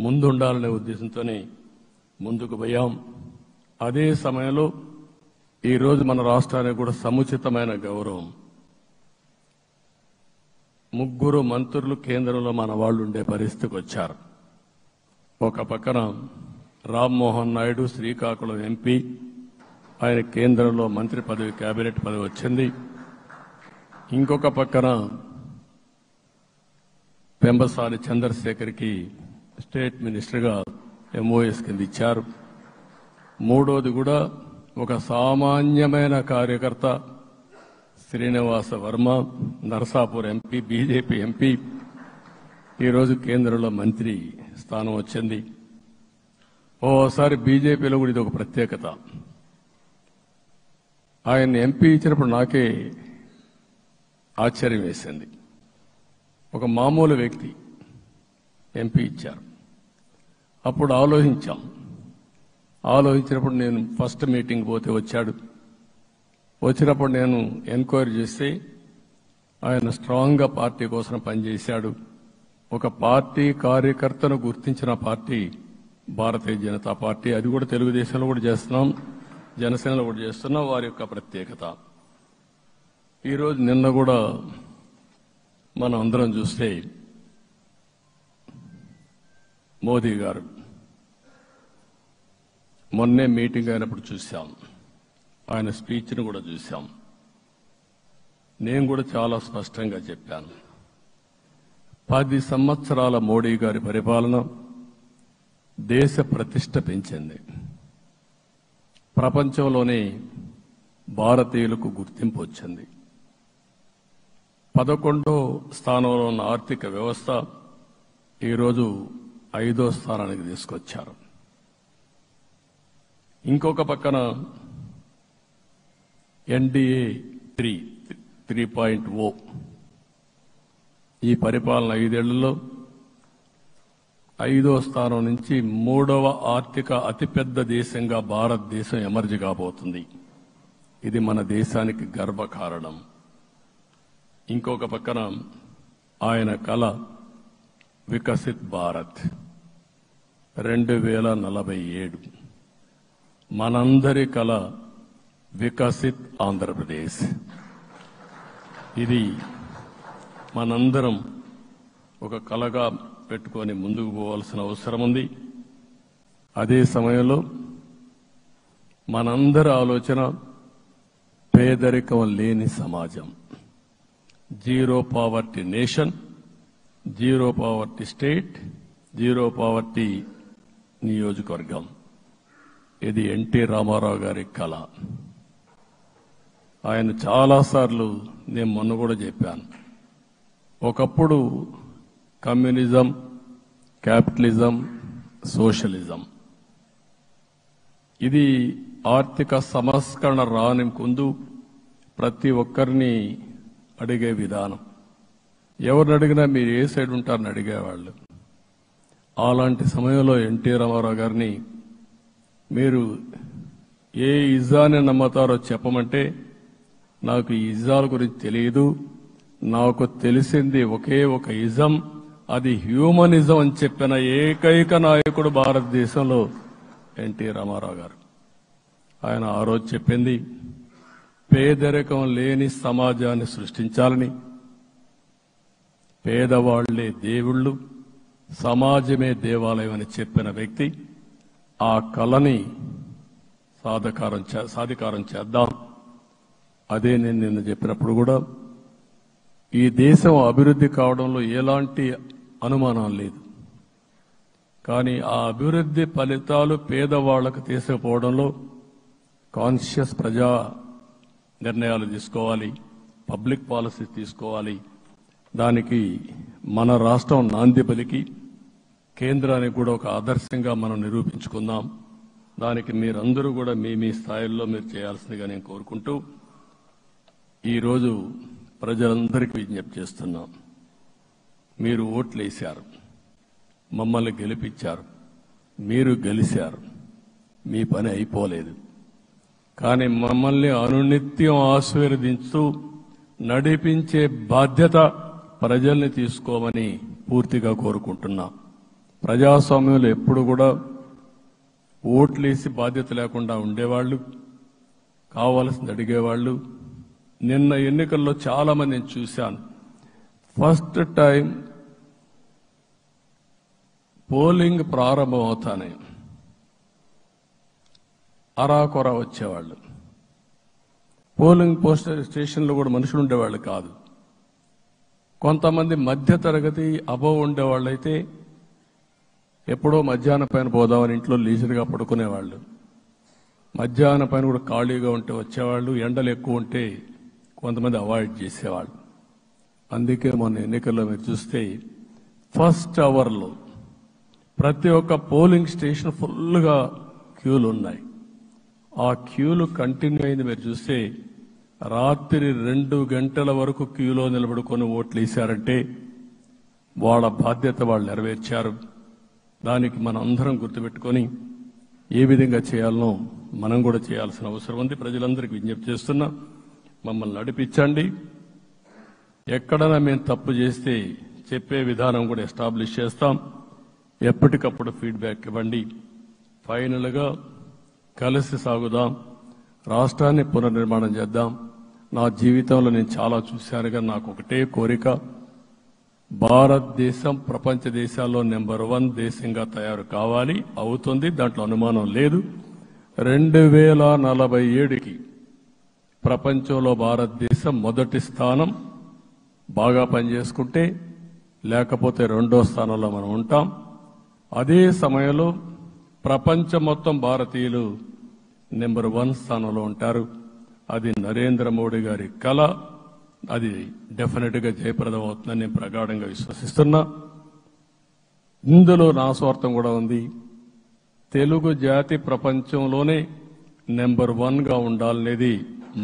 ముందుండాలనే ఉద్దేశంతోనే ముందుకు పోయాం. అదే సమయంలో ఈ రోజు మన రాష్ట్రానికి కూడా సముచితమైన గౌరవం. 3 మంత్రులు కేంద్రంలో మన వాళ్ళు ఉండే పరిస్థితికి వచ్చారు. ఒక పక్కన రామ్మోహన్ నాయుడు శ్రీకాకుళం ఎంపీ, ఆయన కేంద్రంలో మంత్రి పదవి, కేబినెట్ పదవి వచ్చింది. ఇంకొక పక్కన పెంబసాని చంద్రశేఖర్కి స్టేట్ మినిస్టర్గా MOS కింద ఇచ్చారు. మూడోది కూడా ఒక సామాన్యమైన కార్యకర్త Srinivasa Varma, Narasapur MP, BJP MP, ఈరోజు కేంద్రంలో మంత్రి స్థానం వచ్చింది. ఓసారి బీజేపీలో కూడా ఇది ఒక ప్రత్యేకత. ఆయన ఎంపీ ఇచ్చినప్పుడు నాకే ఆశ్చర్యం వేసింది. ఒక మామూలు వ్యక్తి ఎంపీ ఇచ్చారు. అప్పుడు ఆలోచించినప్పుడు నేను ఫస్ట్ మీటింగ్ పోతే వచ్చాడు. వచ్చినప్పుడు నేను ఎంక్వైరీ చేస్తే ఆయన స్ట్రాంగ్గా పార్టీ కోసం పనిచేశాడు. ఒక పార్టీ కార్యకర్తను గుర్తించిన పార్టీ భారతీయ జనతా పార్టీ. అది కూడా తెలుగుదేశంలో కూడా చేస్తున్నాం, జనసేనలో కూడా చేస్తున్నాం. వారి యొక్క ప్రత్యేకత. ఈరోజు నిన్న కూడా మనం అందరం చూస్తే మోదీ గారు మొన్నే మీటింగ్ అయినప్పుడు చూశాం, ఆయన స్పీచ్ను కూడా చూశాం. నేను కూడా చాలా స్పష్టంగా చెప్పాను, 10 సంవత్సరాల మోడీ గారి పరిపాలన దేశ ప్రతిష్ట పెంచింది. ప్రపంచంలోనే భారతీయులకు గుర్తింపు వచ్చింది. 11వ స్థానంలో ఉన్న ఆర్థిక వ్యవస్థ ఈరోజు 5వ స్థానానికి తీసుకొచ్చారు. ఇంకొక పక్కన NDA 3.0 ఈ పరిపాలన 5 ఏళ్లలో 5వ స్థానం నుంచి 3వ ఆర్థిక అతిపెద్ద దేశంగా భారతదేశం ఎమర్జ్ కాబోతుంది. ఇది మన దేశానికి గర్వకారణం. ఇంకొక పక్కన ఆయన కల వికసిత్ భారత్ 2047, మనందరి కల వికసిత్ ఆంధ్రప్రదేశ్. ఇది మనందరం ఒక కలగా పెట్టుకొని ముందుకు పోవాల్సిన అవసరం ఉంది. అదే సమయంలో మనందరి ఆలోచన పేదరికం లేని సమాజం, zero poverty nation, zero poverty state, zero poverty నియోజకవర్గం. ఇది ఎన్టీ రామారావు గారి కళ. ఆయన చాలాసార్లు నేను మొన్న కూడా చెప్పాను, ఒకప్పుడు కమ్యూనిజం, క్యాపిటలిజం, సోషలిజం ఇది ఆర్థిక సంస్కరణ రాని ముందు ప్రతి ఒక్కరిని అడిగే విధానం. ఎవరిని అడిగినా మీరు ఏ సైడ్ ఉంటారని అడిగేవాళ్ళు. అలాంటి సమయంలో ఎన్టీ రామారావు గారిని మీరు ఏ ఇజాన్ని నమ్ముతారో చెప్పమంటే నాకు ఈ ఇజాల గురించి తెలియదు, నాకు తెలిసింది ఒకే ఒక ఇజం, అది హ్యూమనిజం అని చెప్పిన ఏకైక నాయకుడు భారతదేశంలో ఎన్టీ రామారావు గారు. ఆయన ఆ రోజు చెప్పింది పేదరికం లేని సమాజాన్ని సృష్టించాలని, పేదవాళ్లే దేవుళ్ళు, సమాజమే దేవాలయం అని చెప్పిన వ్యక్తి. ఆ కళని సాధికారం చేద్దాం. అదే నేను నిన్న చెప్పినప్పుడు కూడా ఈ దేశం అభివృద్ధి కావడంలో ఎలాంటి అనుమానం లేదు. కానీ ఆ అభివృద్ధి ఫలితాలు పేదవాళ్లకు తీసుకుపోవడంలో కాన్షియస్ ప్రజా నిర్ణయాలు తీసుకోవాలి, పబ్లిక్ పాలసీ తీసుకోవాలి. దానికి మన రాష్ట్రం నాంది పలికి కేంద్రానికి కూడా ఒక ఆదర్శంగా మనం నిరూపించుకుందాం. దానికి మీరందరూ కూడా మీ స్థాయిల్లో మీరు చేయాల్సిందిగా నేను కోరుకుంటూ ఈరోజు ప్రజలందరికీ విజ్ఞప్తి చేస్తున్నాం. మీరు ఓట్లేశారు, మమ్మల్ని గెలిపించారు, మీరు గెలిచారు, మీ పని అయిపోలేదు. కానీ మమ్మల్ని అనునిత్యం ఆశీర్వదించు నడిపించే బాధ్యత ప్రజల్ని తీసుకోమని పూర్తిగా కోరుకుంటున్నా. ప్రజాస్వామ్యంలో ఎప్పుడు కూడా ఓట్లేసి బాధ్యత లేకుండా ఉండేవాళ్లు, కావాల్సింది అడిగేవాళ్లు. నిన్న ఎన్నికల్లో చాలా మందిని చూశాను. ఫస్ట్ టైం పోలింగ్ ప్రారంభం అవుతానే అరాకొర వచ్చేవాళ్ళు. పోలింగ్ పోస్ట్ స్టేషన్లో కూడా మనుషులు ఉండేవాళ్ళు కాదు. కొంతమంది మధ్య తరగతి అబవ్ ఉండేవాళ్ళైతే ఎప్పుడో మధ్యాహ్నం పైన పోదామని ఇంట్లో లీజర్గా పడుకునేవాళ్ళు. మధ్యాహ్నం పైన కూడా ఖాళీగా ఉంటే వచ్చేవాళ్ళు. ఎండలు ఎక్కువ ఉంటే కొంతమంది అవాయిడ్ చేసేవాళ్ళు. అందుకే మొన్న ఎన్నికల్లో మీరు చూస్తే ఫస్ట్ అవర్లో ప్రతి ఒక్క పోలింగ్ స్టేషన్ ఫుల్గా క్యూలు ఉన్నాయి. ఆ క్యూలు కంటిన్యూ అయింది. మీరు చూస్తే రాత్రి 2 గంటల వరకు క్యూలో నిలబడుకొని ఓట్లు వేశారంటే వాళ్ళ బాధ్యత వాళ్ళు నెరవేర్చారు. దానికి మనం అందరం గుర్తుపెట్టుకొని ఏ విధంగా చేయాలనో మనం కూడా చేయాల్సిన అవసరం ఉంది. ప్రజలందరికీ విజ్ఞప్తి చేస్తున్నా, మమ్మల్ని నడిపించండి. ఎక్కడైనా మేము తప్పు చేస్తే చెప్పే విధానం కూడా ఎస్టాబ్లిష్ చేస్తాం. ఎప్పటికప్పుడు ఫీడ్బ్యాక్ ఇవ్వండి. ఫైనల్గా కలిసి సాగుదాం, రాష్ట్రాన్ని పునర్నిర్మాణం చేద్దాం. నా జీవితంలో నేను చాలా చూశాను, కానీ నాకు ఒకటే కోరిక, భారతదేశం ప్రపంచ దేశాల్లో నెంబర్ 1 దేశంగా తయారు కావాలి. అవుతుంది, దాంట్లో అనుమానం లేదు. 2047కి ప్రపంచంలో భారతదేశం మొదటి స్థానం బాగా పనిచేసుకుంటే, లేకపోతే 2వ స్థానంలో మనం ఉంటాం. అదే సమయంలో ప్రపంచం మొత్తం భారతీయులు నెంబర్ 1 స్థానంలో ఉంటారు. అది నరేంద్ర మోడీ గారి కళ. అది డెఫినెట్ గా జయప్రదం అవుతుందని నేను ప్రగాఢంగా విశ్వసిస్తున్నా. ఇందులో నా స్వార్థం కూడా ఉంది. తెలుగు జాతి ప్రపంచంలోనే నెంబర్ 1గా ఉండాలనేది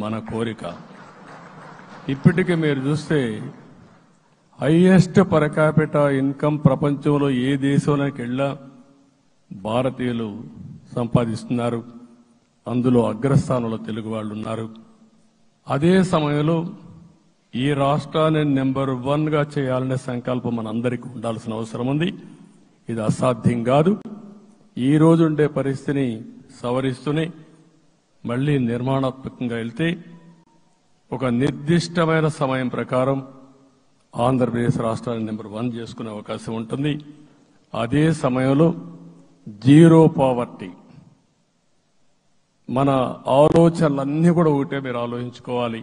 మన కోరిక. ఇప్పటికీ మీరు చూస్తే హైయెస్ట్ పర్ క్యాపిటా ఇన్కమ్ ప్రపంచంలో ఏ దేశంలోకి వెళ్ళా భారతీయులు సంపాదిస్తున్నారు. అందులో అగ్రస్థానంలో తెలుగు వాళ్ళు ఉన్నారు. అదే సమయంలో ఈ రాష్ట్రాన్ని నెంబర్ 1గా చేయాలనే సంకల్పం మనందరికీ ఉండాల్సిన అవసరం ఉంది. ఇది అసాధ్యం కాదు. ఈ రోజు ఉండే పరిస్థితిని సవరిస్తూనే మళ్లీ నిర్మాణాత్మకంగా వెళ్తే ఒక నిర్దిష్టమైన సమయం ప్రకారం ఆంధ్రప్రదేశ్ రాష్ట్రాన్ని నెంబర్ 1 చేసుకునే అవకాశం ఉంటుంది. అదే సమయంలో జీరో పావర్టీ. మన ఆలోచనలన్నీ కూడా ఒకటే మీరు ఆలోచించుకోవాలి.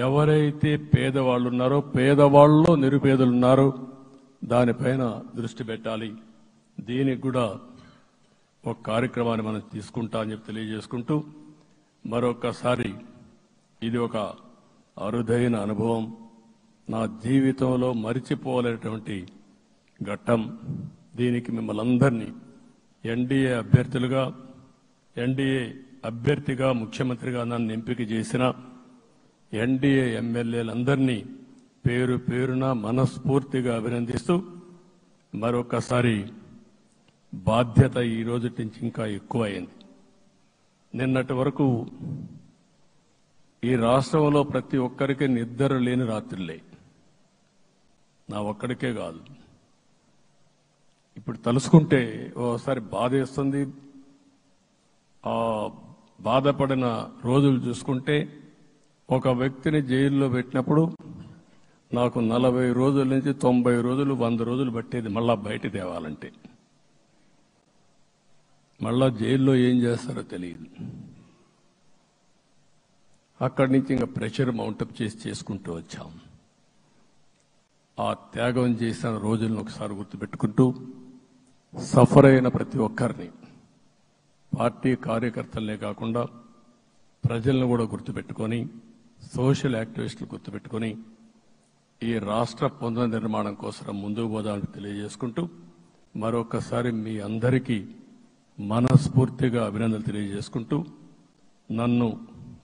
ఎవరైతే పేదవాళ్ళు ఉన్నారో, పేదవాళ్ళలో నిరుపేదలు ఉన్నారో దానిపైన దృష్టి పెట్టాలి. దీనికి కూడా ఒక కార్యక్రమాన్ని మనం తీసుకుంటా అని చెప్పి తెలియజేసుకుంటూ, మరొకసారి ఇది ఒక అరుదైన అనుభవం. నా జీవితంలో మరిచిపోలేనటువంటి ఘట్టం. దీనికి మిమ్మల్ని అందరినీ ఎన్డీఏ అభ్యర్థిగా ముఖ్యమంత్రిగా నన్ను ఎంపిక చేసిన ఎన్డీఏ ఎమ్మెల్యేలందరినీ పేరు పేరున మనస్ఫూర్తిగా అభినందిస్తూ, మరొకసారి బాధ్యత ఈ రోజు నుంచి ఇంకా ఎక్కువైంది. నిన్నటి వరకు ఈ రాష్ట్రంలో ప్రతి ఒక్కరికి నిద్ర లేని రాత్రులే. నా ఒక్కడికే కాదు. ఇప్పుడు తలుసుకుంటే ఓసారి బాధేస్తుంది. ఆ బాధపడిన రోజులు చూసుకుంటే, ఒక వ్యక్తిని జైల్లో పెట్టినప్పుడు నాకు 40 రోజుల నుంచి 90 రోజులు 100 రోజులు పట్టేది మళ్ళా బయట తేవాలంటే. మళ్ళా జైల్లో ఏం చేస్తారో తెలియదు. అక్కడి నుంచి ఇంకా ప్రెషర్ మౌంటప్ చేసుకుంటూ వచ్చాం. ఆ త్యాగం చేసిన రోజులను ఒకసారి గుర్తుపెట్టుకుంటూ, సఫర్ అయిన ప్రతి ఒక్కరిని, పార్టీ కార్యకర్తలనే కాకుండా ప్రజలను కూడా గుర్తుపెట్టుకొని, సోషల్ యాక్టివిస్టులు గుర్తుపెట్టుకొని ఈ రాష్ట్ర పునర్నిర్మాణం కోసం ముందుకు పోదామని తెలియజేసుకుంటూ, మరొకసారి మీ అందరికీ మనస్ఫూర్తిగా అభినందనలు తెలియజేసుకుంటూ, నన్ను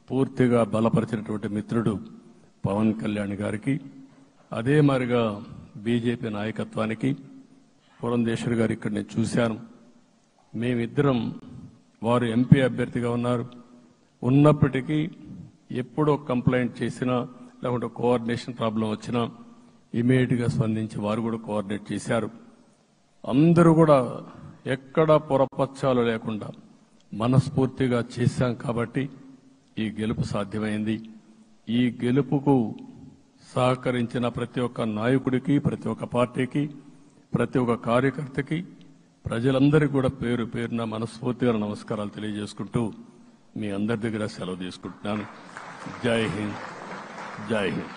పూర్తిగా బలపరిచినటువంటి మిత్రుడు పవన్ కళ్యాణ్ గారికి, అదే మరిగా బీజేపీ నాయకత్వానికి, పురంధేశ్వరి గారు ఇక్కడ నేను చూశాను. మేమిద్దరం, వారు ఎంపీ అభ్యర్థిగా ఉన్నప్పటికీ ఎప్పుడో కంప్లైంట్ చేసినా లేకుంటే కోఆర్డినేషన్ ప్రాబ్లం వచ్చినా ఇమీడియట్గా స్పందించి వారు కూడా కోఆర్డినేట్ చేశారు. అందరూ కూడా ఎక్కడ పొరపచ్చాలు లేకుండా మనస్ఫూర్తిగా చేశాం కాబట్టి ఈ గెలుపు సాధ్యమైంది. ఈ గెలుపుకు సహకరించిన ప్రతి ఒక్క నాయకుడికి, ప్రతి ఒక్క పార్టీకి, ప్రతి ఒక్క కార్యకర్తకి, ప్రజలందరికీ కూడా పేరు పేరున మనస్ఫూర్తిగా నమస్కారాలు తెలియజేసుకుంటూ మీ అందరి దగ్గర సెలవు తీసుకుంటున్నాను. జై హింద్, జై హింద్.